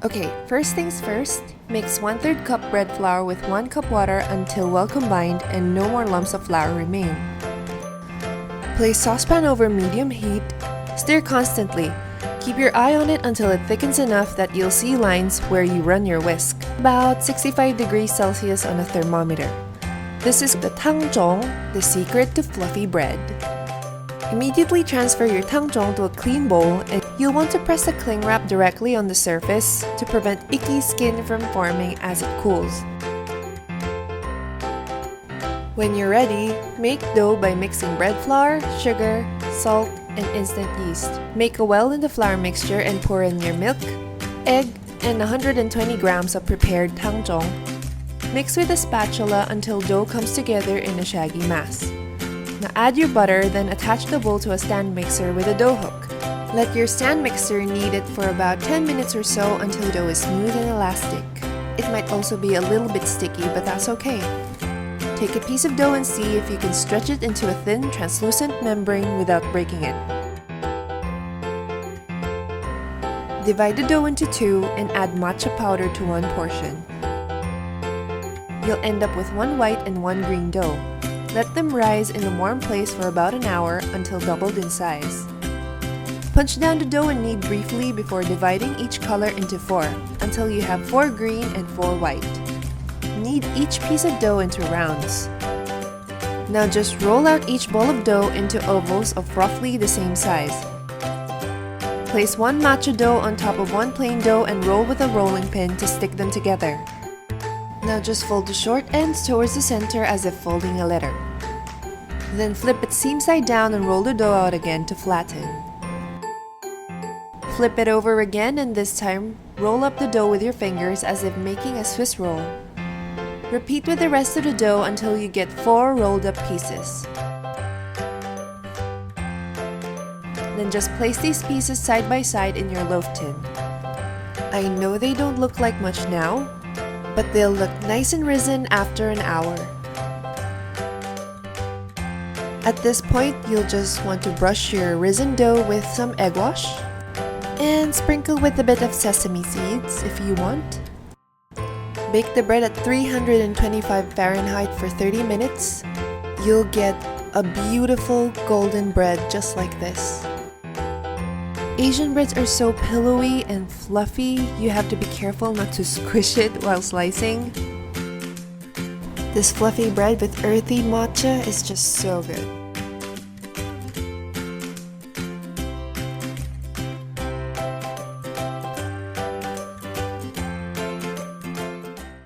Okay, first things first, mix 1/3 cup bread flour with 1 cup water until well combined and no more lumps of flour remain. Place saucepan over medium heat, stir constantly. Keep your eye on it until it thickens enough that you'll see lines where you run your whisk. About 65 degrees Celsius on a thermometer. This is the Tangzhong, the secret to fluffy bread. Immediately transfer your Tangzhong to a clean bowl and you'll want to press the cling wrap directly on the surface to prevent icky skin from forming as it cools. When you're ready, make dough by mixing bread flour, sugar, salt, and instant yeast. Make a well in the flour mixture and pour in your milk, egg, and 120 grams of prepared Tangzhong. Mix with a spatula until dough comes together in a shaggy mass. Now add your butter, then attach the bowl to a stand mixer with a dough hook. Let your stand mixer knead it for about 10 minutes or so until the dough is smooth and elastic. It might also be a little bit sticky, but that's okay. Take a piece of dough and see if you can stretch it into a thin, translucent membrane without breaking it. Divide the dough into two and add matcha powder to one portion. You'll end up with 1 white and 1 green dough. Let them rise in a warm place for about an hour until doubled in size. Punch down the dough and knead briefly before dividing each color into 4 until you have 4 green and 4 white. Knead each piece of dough into rounds. Now just roll out each ball of dough into ovals of roughly the same size. Place 1 matcha dough on top of 1 plain dough and roll with a rolling pin to stick them together. Now just fold the short ends towards the center as if folding a letter. Then flip it seam side down and roll the dough out again to flatten. Flip it over again and this time, roll up the dough with your fingers as if making a Swiss roll. Repeat with the rest of the dough until you get 4 rolled up pieces. Then just place these pieces side by side in your loaf tin. I know they don't look like much now, but they'll look nice and risen after an hour. At this point, you'll just want to brush your risen dough with some egg wash and sprinkle with a bit of sesame seeds if you want. Bake the bread at 325 Fahrenheit for 30 minutes. You'll get a beautiful golden bread just like this. Asian breads are so pillowy and fluffy, you have to be careful not to squish it while slicing. This fluffy bread with earthy matcha is just so good.